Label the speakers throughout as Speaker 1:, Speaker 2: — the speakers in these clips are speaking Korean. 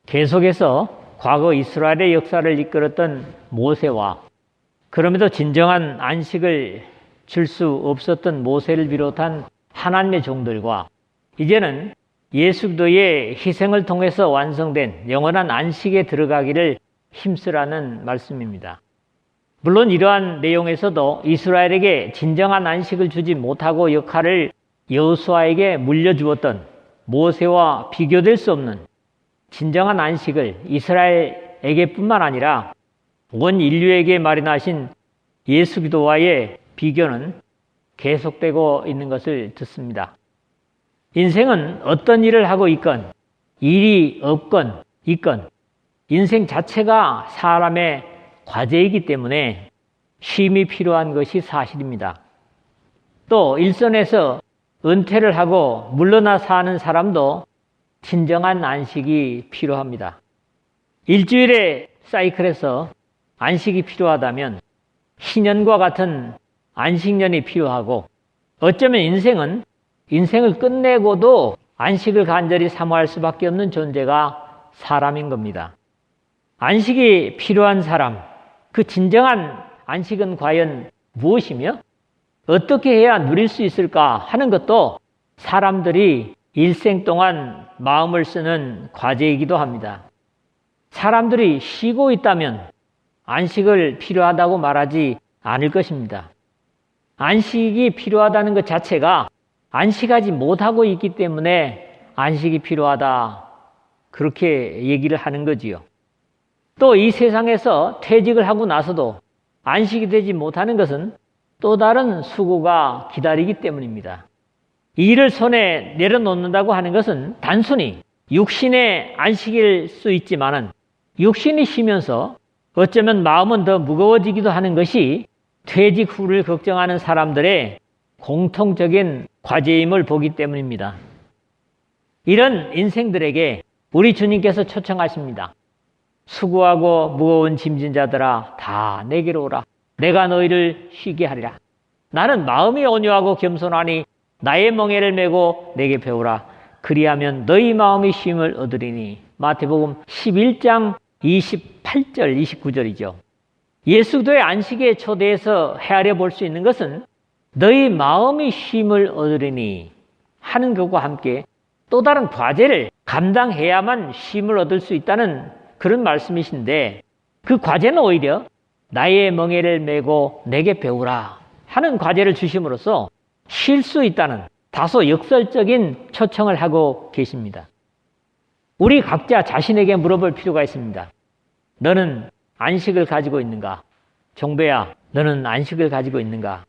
Speaker 1: 계속해서 과거 이스라엘의 역사를 이끌었던 모세와 그럼에도 진정한 안식을 줄 수 없었던 모세를 비롯한 하나님의 종들과 이제는 예수 그리스도의 희생을 통해서 완성된 영원한 안식에 들어가기를 힘쓰라는 말씀입니다. 물론 이러한 내용에서도 이스라엘에게 진정한 안식을 주지 못하고 역할을 여호수아에게 물려주었던 모세와 비교될 수 없는 진정한 안식을 이스라엘에게뿐만 아니라 온 인류에게 마련하신 예수 그리스도와의 비교는 계속되고 있는 것을 듣습니다. 인생은 어떤 일을 하고 있건 일이 없건 있건 인생 자체가 사람의 과제이기 때문에 쉼이 필요한 것이 사실입니다. 또 일선에서 은퇴를 하고 물러나 사는 사람도 진정한 안식이 필요합니다. 일주일의 사이클에서 안식이 필요하다면 희년과 같은 안식년이 필요하고 어쩌면 인생을 끝내고도 안식을 간절히 사모할 수밖에 없는 존재가 사람인 겁니다. 안식이 필요한 사람, 그 진정한 안식은 과연 무엇이며 어떻게 해야 누릴 수 있을까 하는 것도 사람들이 일생 동안 마음을 쓰는 과제이기도 합니다. 사람들이 쉬고 있다면 안식을 필요하다고 말하지 않을 것입니다. 안식이 필요하다는 것 자체가 안식하지 못하고 있기 때문에 안식이 필요하다 그렇게 얘기를 하는 거지요. 또 이 세상에서 퇴직을 하고 나서도 안식이 되지 못하는 것은 또 다른 수고가 기다리기 때문입니다. 일을 손에 내려놓는다고 하는 것은 단순히 육신의 안식일 수 있지만은 육신이 쉬면서 어쩌면 마음은 더 무거워지기도 하는 것이 퇴직 후를 걱정하는 사람들의 공통적인 과제임을 보기 때문입니다. 이런 인생들에게 우리 주님께서 초청하십니다. 수고하고 무거운 짐진 자들아 다 내게로 오라. 내가 너희를 쉬게 하리라. 나는 마음이 온유하고 겸손하니 나의 멍에를 메고 내게 배우라. 그리하면 너희 마음이 쉼을 얻으리니. 마태복음 11장 28절 29절이죠. 예수 그리스도의 안식에 초대해서 헤아려 볼 수 있는 것은 너희 마음이 쉼을 얻으리니 하는 것과 함께 또 다른 과제를 감당해야만 쉼을 얻을 수 있다는 그런 말씀이신데 그 과제는 오히려 나의 멍에를 메고 내게 배우라 하는 과제를 주심으로써 쉴 수 있다는 다소 역설적인 초청을 하고 계십니다. 우리 각자 자신에게 물어볼 필요가 있습니다. 너는 안식을 가지고 있는가? 종배야, 너는 안식을 가지고 있는가?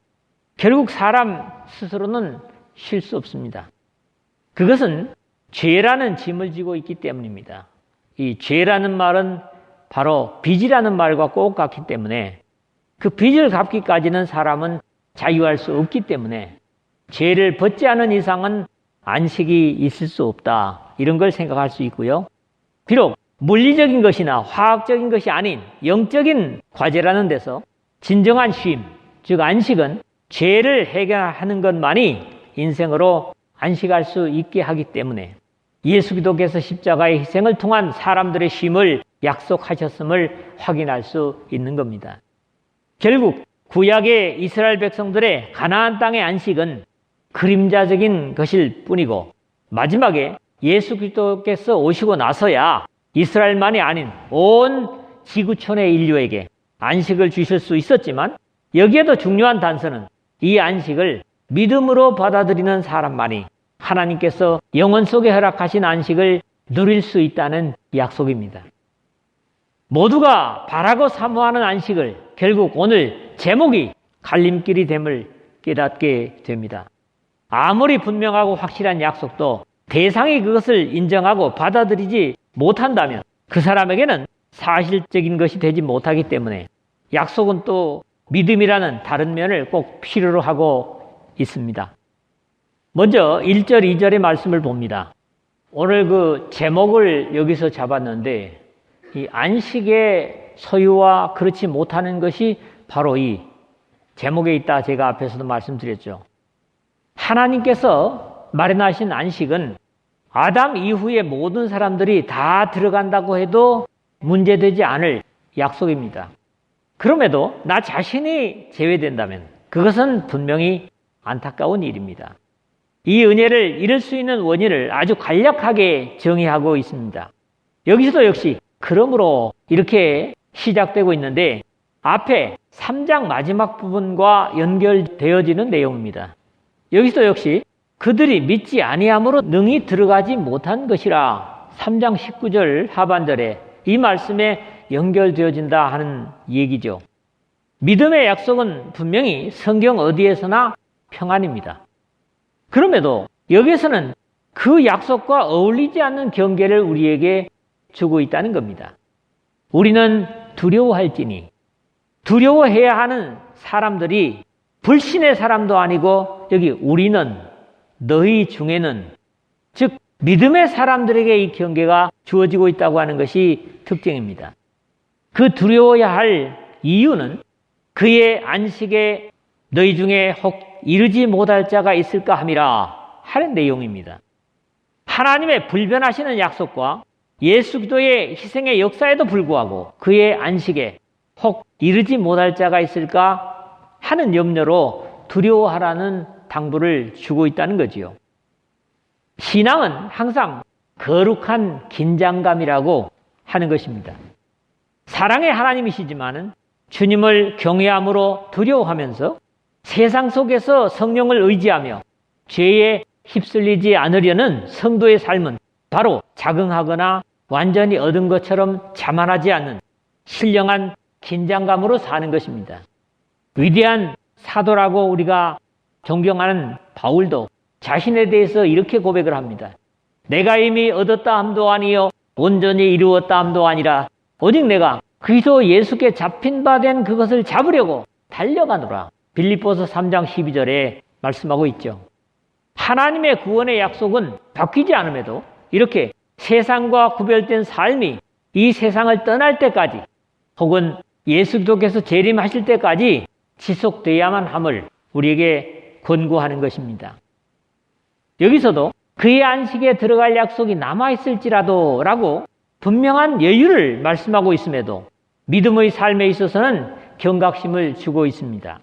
Speaker 1: 결국 사람 스스로는 쉴 수 없습니다. 그것은 죄라는 짐을 지고 있기 때문입니다. 이 죄라는 말은 바로 빚이라는 말과 꼭 같기 때문에 그 빚을 갚기까지는 사람은 자유할 수 없기 때문에 죄를 벗지 않은 이상은 안식이 있을 수 없다. 이런 걸 생각할 수 있고요. 비록 물리적인 것이나 화학적인 것이 아닌 영적인 과제라는 데서 진정한 쉼, 즉 안식은 죄를 해결하는 것만이 인생으로 안식할 수 있게 하기 때문에 예수 그리스도께서 십자가의 희생을 통한 사람들의 쉼을 약속하셨음을 확인할 수 있는 겁니다. 결국 구약의 이스라엘 백성들의 가나안 땅의 안식은 그림자적인 것일 뿐이고 마지막에 예수 그리스도께서 오시고 나서야 이스라엘만이 아닌 온 지구촌의 인류에게 안식을 주실 수 있었지만 여기에도 중요한 단서는 이 안식을 믿음으로 받아들이는 사람만이 하나님께서 영혼 속에 허락하신 안식을 누릴 수 있다는 약속입니다. 모두가 바라고 사모하는 안식을 결국 오늘 제목이 갈림길이 됨을 깨닫게 됩니다. 아무리 분명하고 확실한 약속도 대상이 그것을 인정하고 받아들이지 못한다면 그 사람에게는 사실적인 것이 되지 못하기 때문에 약속은 또 믿음이라는 다른 면을 꼭 필요로 하고 있습니다. 먼저 1절, 2절의 말씀을 봅니다. 오늘 그 제목을 여기서 잡았는데 이 안식의 소유와 그렇지 못하는 것이 바로 이 제목에 있다 제가 앞에서도 말씀드렸죠. 하나님께서 마련하신 안식은 아담 이후의 모든 사람들이 다 들어간다고 해도 문제되지 않을 약속입니다. 그럼에도 나 자신이 제외된다면 그것은 분명히 안타까운 일입니다. 이 은혜를 잃을 수 있는 원인을 아주 간략하게 정의하고 있습니다. 여기서도 역시 그러므로 이렇게 시작되고 있는데 앞에 3장 마지막 부분과 연결되어지는 내용입니다. 여기서도 역시 그들이 믿지 아니함으로 능히 들어가지 못한 것이라 3장 19절 하반절에 이 말씀에 연결되어진다 하는 얘기죠. 믿음의 약속은 분명히 성경 어디에서나 평안입니다. 그럼에도 여기에서는 그 약속과 어울리지 않는 경계를 우리에게 주고 있다는 겁니다. 우리는 두려워할지니 두려워해야 하는 사람들이 불신의 사람도 아니고 여기 우리는 너희 중에는 즉 믿음의 사람들에게 이 경계가 주어지고 있다고 하는 것이 특징입니다. 그 두려워야 할 이유는 그의 안식에 너희 중에 혹 이르지 못할 자가 있을까 함이라 하는 내용입니다. 하나님의 불변하시는 약속과 예수 그리스도의 희생의 역사에도 불구하고 그의 안식에 혹 이르지 못할 자가 있을까 하는 염려로 두려워하라는 당부를 주고 있다는 거지요. 신앙은 항상 거룩한 긴장감이라고 하는 것입니다. 사랑의 하나님이시지만은 주님을 경외함으로 두려워하면서 세상 속에서 성령을 의지하며 죄에 휩쓸리지 않으려는 성도의 삶은 바로 자긍하거나 완전히 얻은 것처럼 자만하지 않는 신령한 긴장감으로 사는 것입니다. 위대한 사도라고 우리가 존경하는 바울도 자신에 대해서 이렇게 고백을 합니다. 내가 이미 얻었다 함도 아니요 온전히 이루었다 함도 아니라 오직 내가 그리스도 예수께 잡힌 바 된 그것을 잡으려고 달려가노라. 빌립보서 3장 12절에 말씀하고 있죠. 하나님의 구원의 약속은 바뀌지 않음에도 이렇게 세상과 구별된 삶이 이 세상을 떠날 때까지 혹은 예수 그리스도께서 재림하실 때까지 지속되어야만 함을 우리에게 권고하는 것입니다. 여기서도 그의 안식에 들어갈 약속이 남아있을지라도 라고 분명한 여유를 말씀하고 있음에도 믿음의 삶에 있어서는 경각심을 주고 있습니다.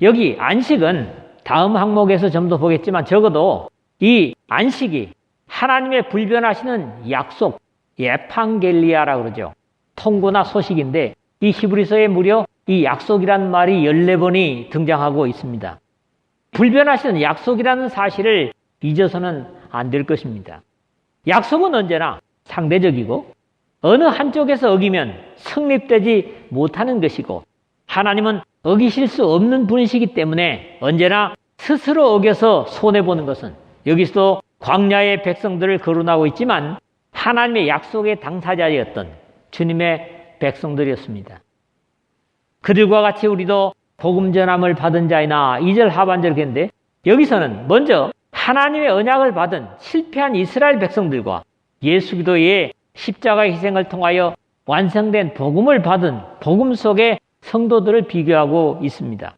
Speaker 1: 여기 안식은 다음 항목에서 좀 더 보겠지만 적어도 이 안식이 하나님의 불변하시는 약속, 에판겔리아라고 그러죠. 통고나 소식인데 이 히브리서에 무려 이 약속이라는 말이 14번이 등장하고 있습니다. 불변하시는 약속이라는 사실을 잊어서는 안 될 것입니다. 약속은 언제나 상대적이고 어느 한쪽에서 어기면 성립되지 못하는 것이고 하나님은 어기실 수 없는 분이시기 때문에 언제나 스스로 어겨서 손해보는 것은 여기서도 광야의 백성들을 거론하고 있지만 하나님의 약속의 당사자였던 주님의 백성들이었습니다. 그들과 같이 우리도 복음 전함을 받은 자이나 2절 하반절 그런데 여기서는 먼저 하나님의 언약을 받은 실패한 이스라엘 백성들과 예수 그리스도의 십자가의 희생을 통하여 완성된 복음을 받은 복음 속의 성도들을 비교하고 있습니다.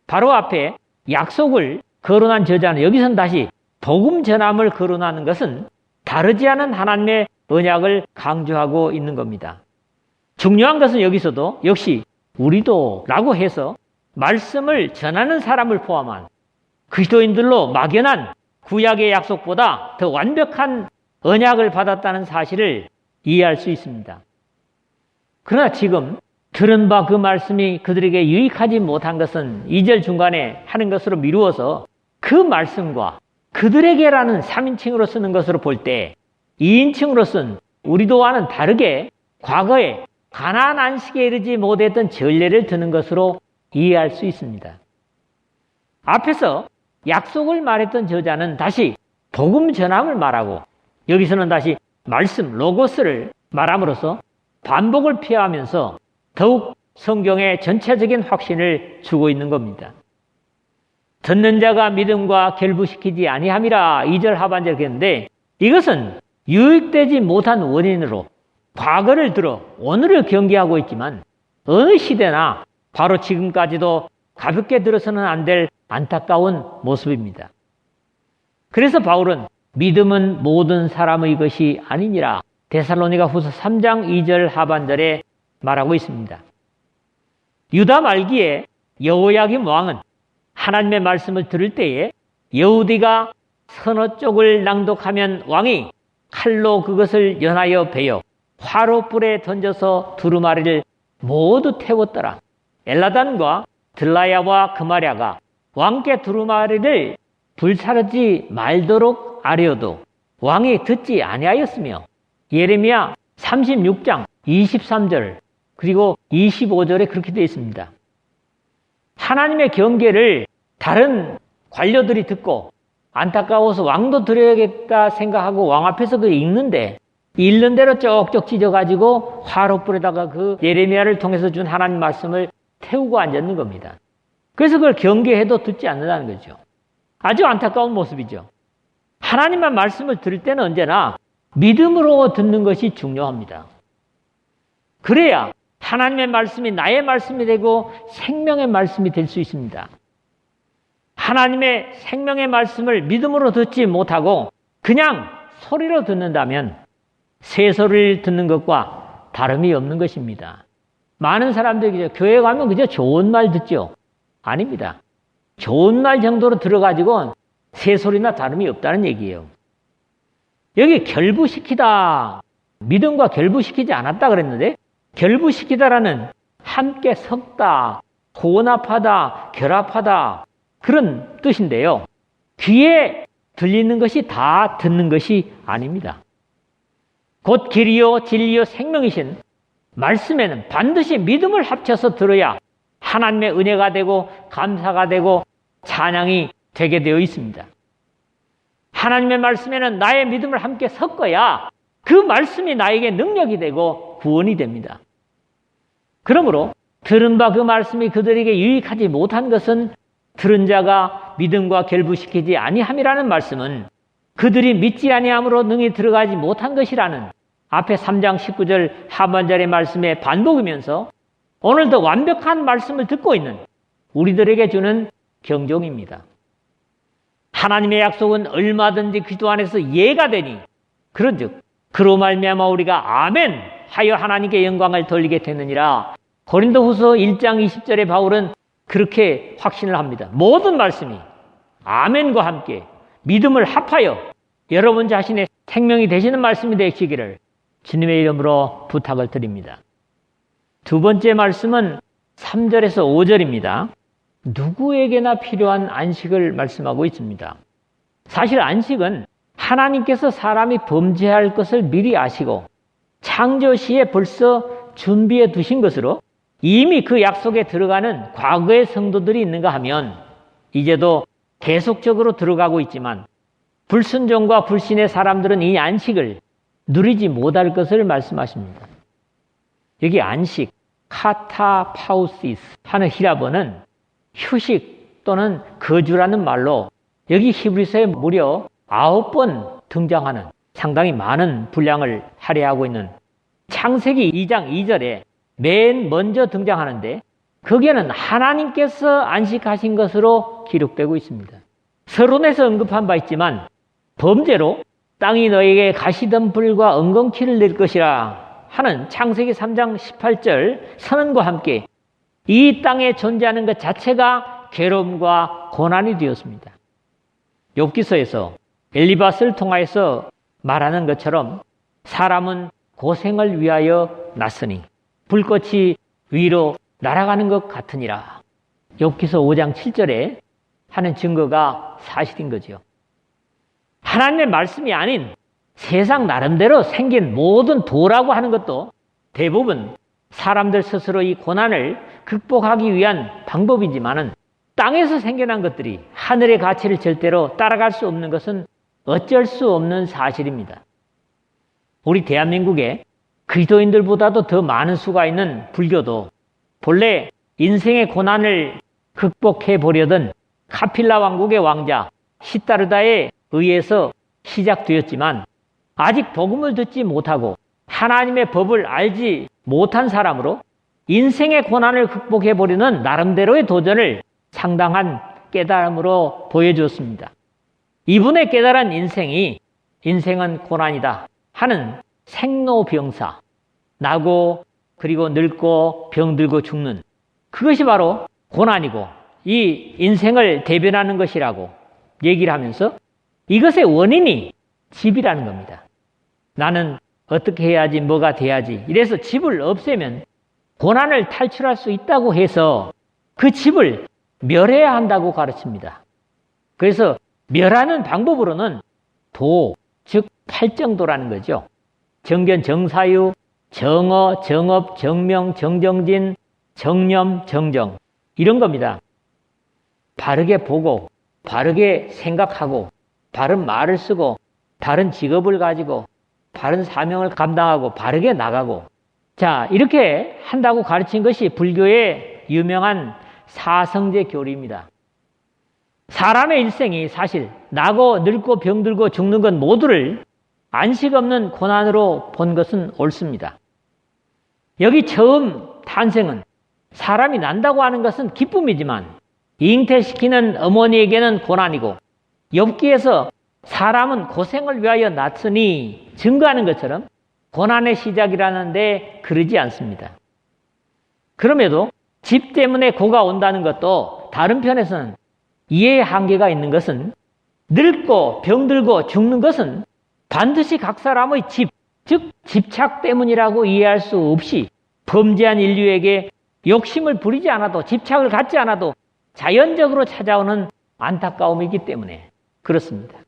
Speaker 1: 바로 앞에 약속을 거론한 저자는 여기서는 다시 복음 전함을 거론하는 것은 다르지 않은 하나님의 언약을 강조하고 있는 겁니다. 중요한 것은 여기서도 역시 우리도 라고 해서 말씀을 전하는 사람을 포함한 그리스도인들로 막연한 구약의 약속보다 더 완벽한 언약을 받았다는 사실을 이해할 수 있습니다. 그러나 지금 들은 바 그 말씀이 그들에게 유익하지 못한 것은 2절 중간에 하는 것으로 미루어서 그 말씀과 그들에게라는 3인칭으로 쓰는 것으로 볼 때 2인칭으로 쓴 우리도와는 다르게 과거에 가나안 안식에 이르지 못했던 전례를 드는 것으로 이해할 수 있습니다. 앞에서 약속을 말했던 저자는 다시 복음 전함을 말하고 여기서는 다시 말씀 로고스를 말함으로써 반복을 피하면서 더욱 성경의 전체적인 확신을 주고 있는 겁니다. 듣는 자가 믿음과 결부시키지 아니함이라 2절 하반절 그랬는데 이것은 유익되지 못한 원인으로 과거를 들어 오늘을 경계하고 있지만 어느 시대나 바로 지금까지도 가볍게 들어서는 안 될 안타까운 모습입니다. 그래서 바울은 믿음은 모든 사람의 것이 아니니라. 데살로니가 후서 3장 2절 하반절에 말하고 있습니다. 유다 말기에 여호야김 왕은 하나님의 말씀을 들을 때에 여우디가 서너 쪽을 낭독하면 왕이 칼로 그것을 연하여 베어 화로불에 던져서 두루마리를 모두 태웠더라. 엘라단과 들라야와 그마랴가 왕께 두루마리를 불사르지 말도록 아뢰어도 왕이 듣지 아니하였으며 예레미야 36장 23절 그리고 25절에 그렇게 되어 있습니다. 하나님의 경계를 다른 관료들이 듣고 안타까워서 왕도 드려야겠다 생각하고 왕 앞에서 그 읽는데 읽는 대로 쪽쪽 찢어가지고 화롯불에다가 그 예레미야를 통해서 준 하나님 말씀을 태우고 앉았는 겁니다. 그래서 그걸 경계해도 듣지 않는다는 거죠. 아주 안타까운 모습이죠. 하나님의 말씀을 들을 때는 언제나 믿음으로 듣는 것이 중요합니다. 그래야 하나님의 말씀이 나의 말씀이 되고 생명의 말씀이 될 수 있습니다. 하나님의 생명의 말씀을 믿음으로 듣지 못하고 그냥 소리로 듣는다면 새소리를 듣는 것과 다름이 없는 것입니다. 많은 사람들이 교회 가면 그저 좋은 말 듣죠. 아닙니다. 좋은 말 정도로 들어가지고 새소리나 다름이 없다는 얘기예요. 여기 결부시키다, 믿음과 결부시키지 않았다 그랬는데 결부시키다라는 함께 섞다, 혼합하다, 결합하다 그런 뜻인데요. 귀에 들리는 것이 다 듣는 것이 아닙니다. 곧 길이요 진리요 생명이신 말씀에는 반드시 믿음을 합쳐서 들어야 하나님의 은혜가 되고 감사가 되고 찬양이 되게 되어 있습니다. 하나님의 말씀에는 나의 믿음을 함께 섞어야 그 말씀이 나에게 능력이 되고 구원이 됩니다. 그러므로 들은 바 그 말씀이 그들에게 유익하지 못한 것은 들은 자가 믿음과 결부시키지 아니함이라는 말씀은 그들이 믿지 아니함으로 능히 들어가지 못한 것이라는 앞에 3장 19절 하반절의 말씀에 반복이면서 오늘도 완벽한 말씀을 듣고 있는 우리들에게 주는 경종입니다. 하나님의 약속은 얼마든지 그리스도 안에서 예가 되니 그런즉 그로 말미암아 우리가 아멘 하여 하나님께 영광을 돌리게 되느니라. 고린도후서 1장 20절에 바울은 그렇게 확신을 합니다. 모든 말씀이 아멘과 함께 믿음을 합하여 여러분 자신의 생명이 되시는 말씀이 되시기를 주님의 이름으로 부탁을 드립니다. 두 번째 말씀은 3절에서 5절입니다. 누구에게나 필요한 안식을 말씀하고 있습니다. 사실 안식은 하나님께서 사람이 범죄할 것을 미리 아시고 창조 시에 벌써 준비해 두신 것으로 이미 그 약속에 들어가는 과거의 성도들이 있는가 하면 이제도 계속적으로 들어가고 있지만 불순종과 불신의 사람들은 이 안식을 누리지 못할 것을 말씀하십니다. 여기 안식, 카타파우시스 하는 히라버는 휴식 또는 거주라는 말로 여기 히브리서에 무려 9번 등장하는 상당히 많은 분량을 할애하고 있는 창세기 2장 2절에 맨 먼저 등장하는데 거기에는 하나님께서 안식하신 것으로 기록되고 있습니다. 서론에서 언급한 바 있지만 범죄로 땅이 너에게 가시덤불과 엉겅퀴를 낼 것이라 하는 창세기 3장 18절 선언과 함께 이 땅에 존재하는 것 자체가 괴로움과 고난이 되었습니다. 욥기서에서 엘리바스를 통하여서 말하는 것처럼 사람은 고생을 위하여 났으니 불꽃이 위로 날아가는 것 같으니라. 욥기서 5장 7절에 하는 증거가 사실인 거죠. 하나님의 말씀이 아닌 세상 나름대로 생긴 모든 도라고 하는 것도 대부분 사람들 스스로 이 고난을 극복하기 위한 방법이지만은 땅에서 생겨난 것들이 하늘의 가치를 절대로 따라갈 수 없는 것은 어쩔 수 없는 사실입니다. 우리 대한민국에 그리스도인들보다도 더 많은 수가 있는 불교도 본래 인생의 고난을 극복해 보려던 카필라 왕국의 왕자 시다르다에 의해서 시작되었지만 아직 복음을 듣지 못하고 하나님의 법을 알지 못한 사람으로 인생의 고난을 극복해 보려는 나름대로의 도전을 상당한 깨달음으로 보여주었습니다. 이분의 깨달은 인생이 인생은 고난이다 하는 생로병사, 나고 그리고 늙고 병들고 죽는 그것이 바로 고난이고 이 인생을 대변하는 것이라고 얘기를 하면서 이것의 원인이 집이라는 겁니다. 나는 어떻게 해야지 뭐가 돼야지 이래서 집을 없애면 고난을 탈출할 수 있다고 해서 그 집을 멸해야 한다고 가르칩니다. 그래서 멸하는 방법으로는 도, 즉 팔정도라는 거죠. 정견, 정사유, 정어, 정업, 정명, 정정진, 정념, 정정 이런 겁니다. 바르게 보고 바르게 생각하고 바른 말을 쓰고 바른 직업을 가지고 바른 사명을 감당하고 바르게 나가고 자 이렇게 한다고 가르친 것이 불교의 유명한 사성제 교리입니다. 사람의 일생이 사실 나고 늙고 병들고 죽는 것 모두를 안식 없는 고난으로 본 것은 옳습니다. 여기 처음 탄생은 사람이 난다고 하는 것은 기쁨이지만 잉태시키는 어머니에게는 고난이고 욥기에서 사람은 고생을 위하여 낳으니 증거하는 것처럼 고난의 시작이라는데 그러지 않습니다. 그럼에도 집 때문에 고가 온다는 것도 다른 편에서는 이해의 한계가 있는 것은 늙고 병들고 죽는 것은 반드시 각 사람의 집, 즉 집착 때문이라고 이해할 수 없이 범죄한 인류에게 욕심을 부리지 않아도 집착을 갖지 않아도 자연적으로 찾아오는 안타까움이기 때문에 그렇습니다.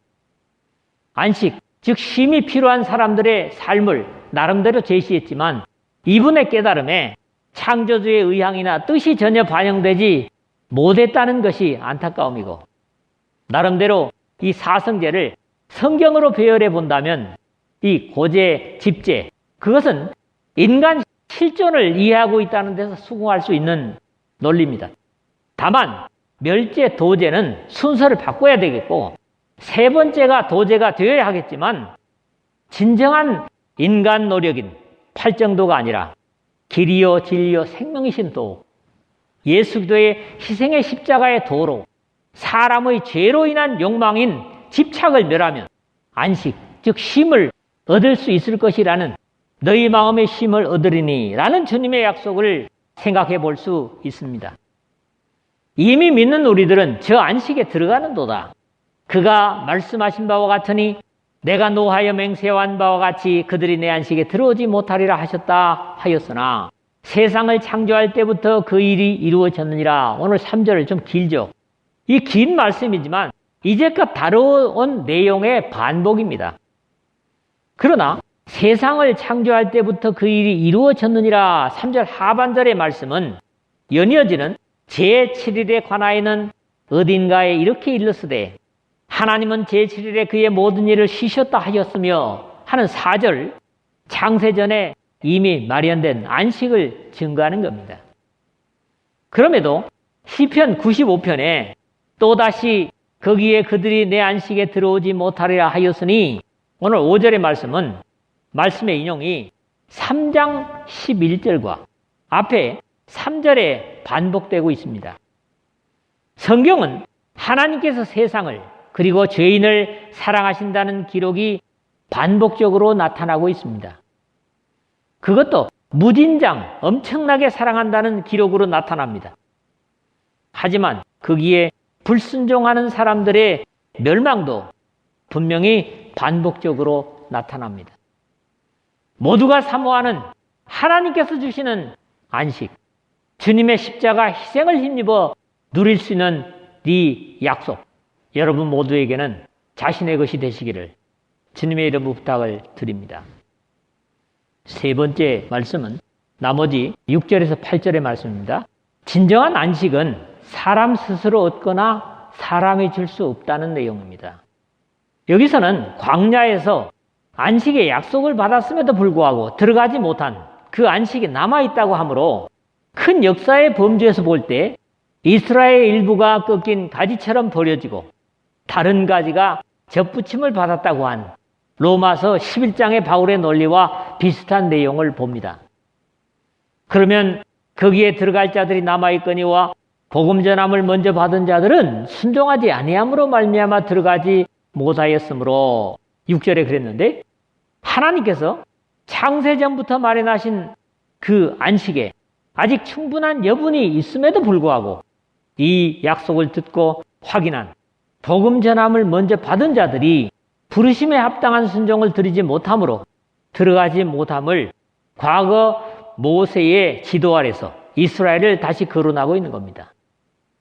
Speaker 1: 안식, 즉 쉼이 필요한 사람들의 삶을 나름대로 제시했지만 이분의 깨달음에 창조주의 의향이나 뜻이 전혀 반영되지 못했다는 것이 안타까움이고 나름대로 이 사성제를 성경으로 배열해 본다면 이 고제, 집제 그것은 인간 실존을 이해하고 있다는 데서 수긍할 수 있는 논리입니다. 다만 멸제, 도제는 순서를 바꿔야 되겠고 세 번째가 도제가 되어야 하겠지만 진정한 인간 노력인 팔정도가 아니라 길이요 진리요 생명이신 도 예수 그리스도의 희생의 십자가의 도로 사람의 죄로 인한 욕망인 집착을 멸하면 안식 즉 쉼을 얻을 수 있을 것이라는 너희 마음의 쉼을 얻으리니 라는 주님의 약속을 생각해 볼 수 있습니다. 이미 믿는 우리들은 저 안식에 들어가는 도다. 그가 말씀하신 바와 같으니 내가 노하여 맹세한 바와 같이 그들이 내 안식에 들어오지 못하리라 하셨다 하였으나 세상을 창조할 때부터 그 일이 이루어졌느니라. 오늘 3절을 좀 길죠. 이 긴 말씀이지만 이제껏 다뤄온 내용의 반복입니다. 그러나 세상을 창조할 때부터 그 일이 이루어졌느니라 3절 하반절의 말씀은 연이어지는 제7일에 관하여는 어딘가에 이렇게 일렀으되 하나님은 제7일에 그의 모든 일을 쉬셨다 하였으며 하는 4절 창세전에 이미 마련된 안식을 증거하는 겁니다. 그럼에도 시편 95편에 또다시 거기에 그들이 내 안식에 들어오지 못하리라 하였으니 오늘 5절의 말씀은 말씀의 인용이 3장 11절과 앞에 3절에 반복되고 있습니다. 성경은 하나님께서 세상을 그리고 죄인을 사랑하신다는 기록이 반복적으로 나타나고 있습니다. 그것도 무진장 엄청나게 사랑한다는 기록으로 나타납니다. 하지만 거기에 불순종하는 사람들의 멸망도 분명히 반복적으로 나타납니다. 모두가 사모하는 하나님께서 주시는 안식, 주님의 십자가 희생을 힘입어 누릴 수 있는 이 약속, 여러분 모두에게는 자신의 것이 되시기를 주님의 이름으로 부탁을 드립니다. 세 번째 말씀은 나머지 6절에서 8절의 말씀입니다. 진정한 안식은 사람 스스로 얻거나 사람이 줄 수 없다는 내용입니다. 여기서는 광야에서 안식의 약속을 받았음에도 불구하고 들어가지 못한 그 안식이 남아있다고 하므로 큰 역사의 범주에서 볼 때 이스라엘 일부가 꺾인 가지처럼 버려지고 다른 가지가 접붙임을 받았다고 한 로마서 11장의 바울의 논리와 비슷한 내용을 봅니다. 그러면 거기에 들어갈 자들이 남아있거니와 복음 전함을 먼저 받은 자들은 순종하지 아니함으로 말미암아 들어가지 못하였으므로 6절에 그랬는데 하나님께서 창세전부터 마련하신 그 안식에 아직 충분한 여분이 있음에도 불구하고 이 약속을 듣고 확인한 복음 전함을 먼저 받은 자들이 부르심에 합당한 순종을 드리지 못함으로 들어가지 못함을 과거 모세의 지도 아래서 이스라엘을 다시 거론하고 있는 겁니다.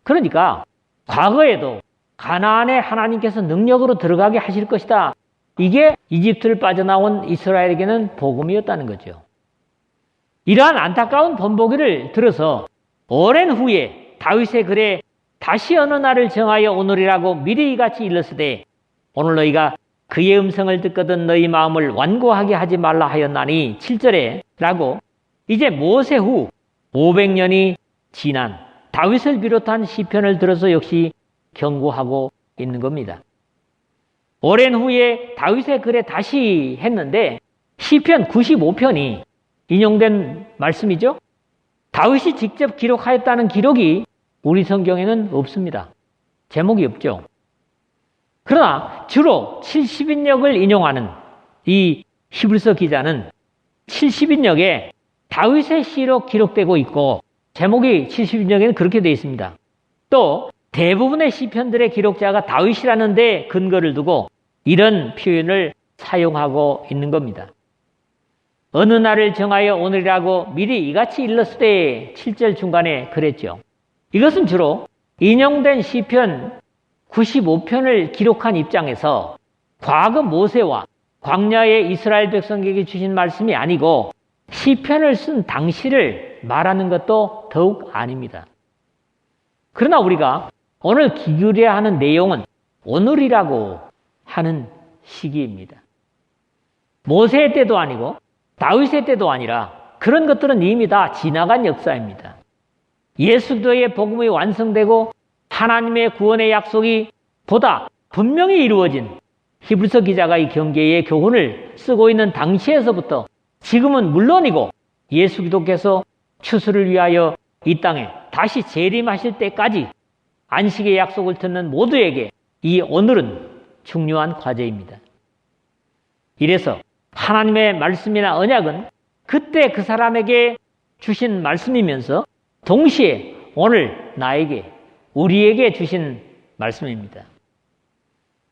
Speaker 1: 그러니까 과거에도 가나안에 하나님께서 능력으로 들어가게 하실 것이다. 이게 이집트를 빠져나온 이스라엘에게는 복음이었다는 거죠. 이러한 안타까운 본보기를 들어서 오랜 후에 다윗의 글에 다시 어느 날을 정하여 오늘이라고 미리 이같이 일렀으되 오늘 너희가 그의 음성을 듣거든 너희 마음을 완고하게 하지 말라 하였나니 7절에 라고 이제 모세 후 500년이 지난 다윗을 비롯한 시편을 들어서 역시 경고하고 있는 겁니다. 오랜 후에 다윗의 글에 다시 했는데 시편 95편이 인용된 말씀이죠. 다윗이 직접 기록하였다는 기록이 우리 성경에는 없습니다. 제목이 없죠. 그러나 주로 70인역을 인용하는 이 히브리서 기자는 70인역에 다윗의 시로 기록되고 있고 제목이 70인역에는 그렇게 되어 있습니다. 또 대부분의 시편들의 기록자가 다윗이라는 데 근거를 두고 이런 표현을 사용하고 있는 겁니다. 어느 날을 정하여 오늘이라고 미리 이같이 일렀으되 7절 중간에 그랬죠. 이것은 주로 인용된 시편 95편을 기록한 입장에서 과거 모세와 광야의 이스라엘 백성에게 주신 말씀이 아니고 시편을 쓴 당시를 말하는 것도 더욱 아닙니다. 그러나 우리가 오늘 기울여야 하는 내용은 오늘이라고 하는 시기입니다. 모세의 때도 아니고 다윗의 때도 아니라 그런 것들은 이미 다 지나간 역사입니다. 예수 그리스도의 복음이 완성되고 하나님의 구원의 약속이 보다 분명히 이루어진 히브리서 기자가 이 경계의 교훈을 쓰고 있는 당시에서부터 지금은 물론이고 예수 그리스도께서 추수를 위하여 이 땅에 다시 재림하실 때까지 안식의 약속을 듣는 모두에게 이 오늘은 중요한 과제입니다. 이래서 하나님의 말씀이나 언약은 그때 그 사람에게 주신 말씀이면서 동시에 오늘 나에게 우리에게 주신 말씀입니다.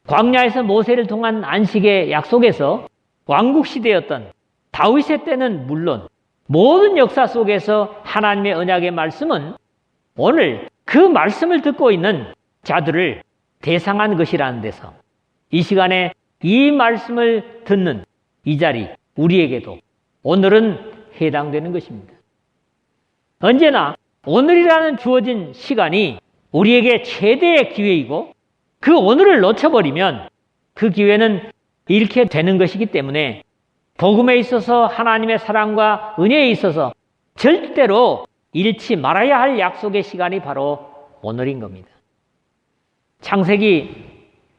Speaker 1: 광야에서 모세를 통한 안식의 약속에서 왕국시대였던 다윗의 때는 물론 모든 역사 속에서 하나님의 언약의 말씀은 오늘 그 말씀을 듣고 있는 자들을 대상한 것이라는 데서 이 시간에 이 말씀을 듣는 이 자리 우리에게도 오늘은 해당되는 것입니다. 언제나 오늘이라는 주어진 시간이 우리에게 최대의 기회이고 그 오늘을 놓쳐버리면 그 기회는 잃게 되는 것이기 때문에 복음에 있어서 하나님의 사랑과 은혜에 있어서 절대로 잃지 말아야 할 약속의 시간이 바로 오늘인 겁니다. 창세기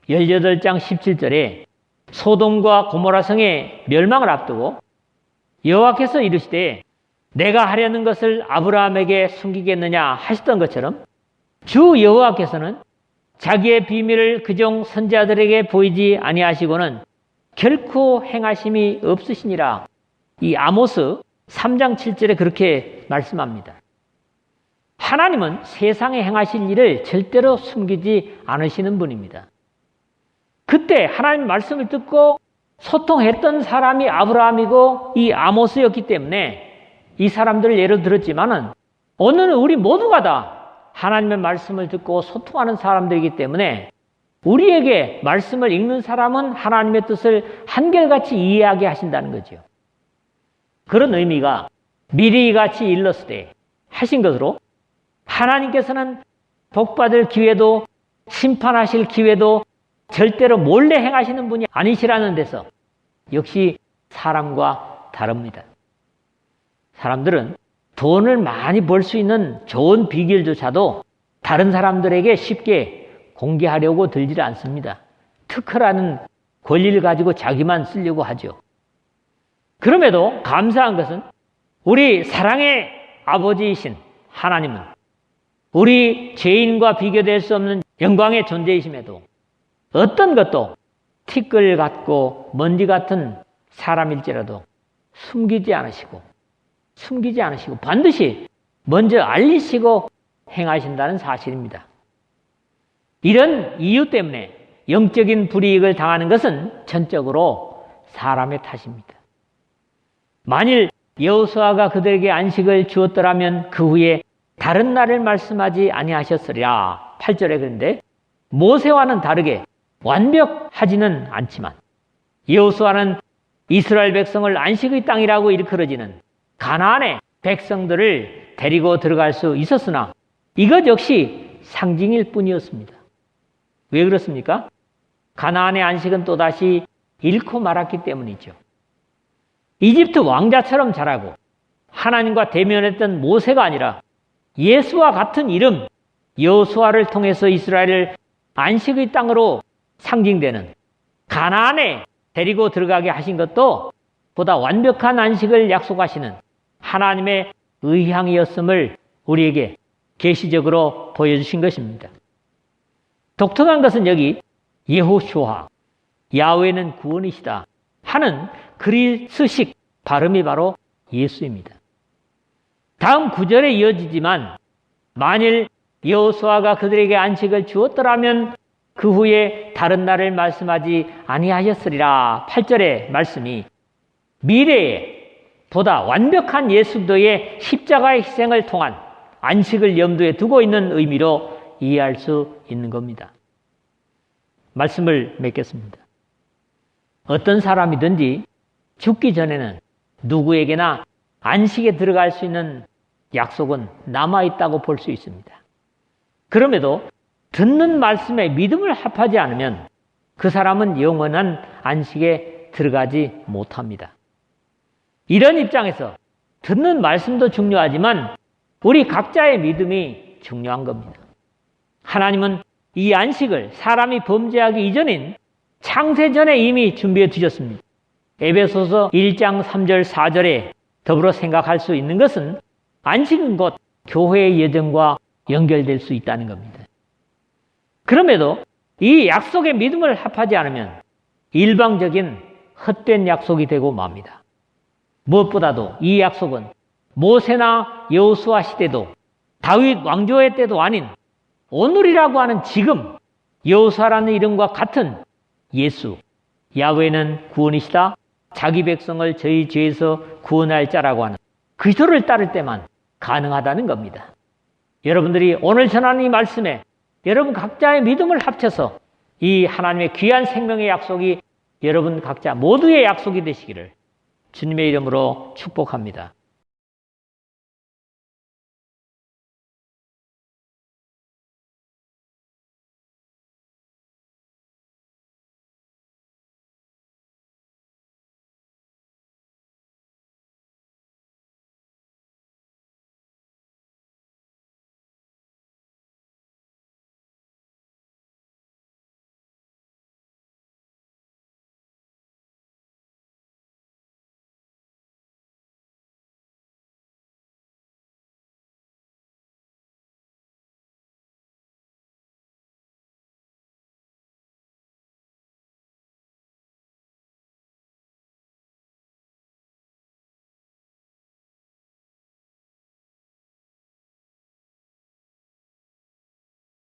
Speaker 1: 18장 17절에 소돔과 고모라 성의 멸망을 앞두고 여호와께서 이르시되 내가 하려는 것을 아브라함에게 숨기겠느냐 하셨던 것처럼 주 여호와께서는 자기의 비밀을 그종 선지자들에게 보이지 아니하시고는 결코 행하심이 없으시니라. 이 아모스 3장 7절에 그렇게 말씀합니다. 하나님은 세상에 행하실 일을 절대로 숨기지 않으시는 분입니다. 그때 하나님 말씀을 듣고 소통했던 사람이 아브라함이고 이 아모스였기 때문에 이 사람들을 예로 들었지만은 오늘은 우리 모두가 다 하나님의 말씀을 듣고 소통하는 사람들이기 때문에 우리에게 말씀을 읽는 사람은 하나님의 뜻을 한결같이 이해하게 하신다는 거죠. 그런 의미가 미리 같이 일렀을 때 하신 것으로 하나님께서는 복받을 기회도 심판하실 기회도 절대로 몰래 행하시는 분이 아니시라는 데서 역시 사람과 다릅니다. 사람들은 돈을 많이 벌 수 있는 좋은 비결조차도 다른 사람들에게 쉽게 공개하려고 들지 않습니다. 특허라는 권리를 가지고 자기만 쓰려고 하죠. 그럼에도 감사한 것은 우리 사랑의 아버지이신 하나님은 우리 죄인과 비교될 수 없는 영광의 존재이심에도 어떤 것도 티끌 같고 먼지 같은 사람일지라도 숨기지 않으시고 반드시 먼저 알리시고 행하신다는 사실입니다. 이런 이유 때문에 영적인 불이익을 당하는 것은 전적으로 사람의 탓입니다. 만일 여호수아가 그들에게 안식을 주었더라면 그 후에 다른 날을 말씀하지 아니하셨으리라. 8절에 그런데 모세와는 다르게 완벽하지는 않지만 여호수아는 이스라엘 백성을 안식의 땅이라고 일컬어지는 가나안의 백성들을 데리고 들어갈 수 있었으나 이것 역시 상징일 뿐이었습니다. 왜 그렇습니까? 가나안의 안식은 또다시 잃고 말았기 때문이죠. 이집트 왕자처럼 자라고 하나님과 대면했던 모세가 아니라 예수와 같은 이름 여호수아를 통해서 이스라엘을 안식의 땅으로 상징되는 가나안에 데리고 들어가게 하신 것도 보다 완벽한 안식을 약속하시는 하나님의 의향이었음을 우리에게 계시적으로 보여주신 것입니다. 독특한 것은 여기 여호슈아, 야훼는 구원이시다 하는 그리스식 발음이 바로 예수입니다. 다음 구절에 이어지지만 만일 여호수아가 그들에게 안식을 주었더라면 그 후에 다른 날을 말씀하지 아니하셨으리라. 8절의 말씀이 미래에 보다 완벽한 예수도의 십자가의 희생을 통한 안식을 염두에 두고 있는 의미로 이해할 수 있는 겁니다. 말씀을 맺겠습니다. 어떤 사람이든지 죽기 전에는 누구에게나 안식에 들어갈 수 있는 약속은 남아있다고 볼 수 있습니다. 그럼에도 듣는 말씀에 믿음을 합하지 않으면 그 사람은 영원한 안식에 들어가지 못합니다. 이런 입장에서 듣는 말씀도 중요하지만 우리 각자의 믿음이 중요한 겁니다. 하나님은 이 안식을 사람이 범죄하기 이전인 창세전에 이미 준비해 두셨습니다. 에베소서 1장 3절 4절에 더불어 생각할 수 있는 것은 안식은 곧 교회의 예정과 연결될 수 있다는 겁니다. 그럼에도 이 약속에 믿음을 합하지 않으면 일방적인 헛된 약속이 되고 맙니다. 무엇보다도 이 약속은 모세나 여호수아 시대도 다윗 왕조의 때도 아닌 오늘이라고 하는 지금 여호수아라는 이름과 같은 예수, 야훼는 구원이시다, 자기 백성을 저희 죄에서 구원할 자라고 하는 그리스도를 따를 때만 가능하다는 겁니다. 여러분들이 오늘 전하는 이 말씀에 여러분 각자의 믿음을 합쳐서 이 하나님의 귀한 생명의 약속이 여러분 각자 모두의 약속이 되시기를 주님의 이름으로 축복합니다.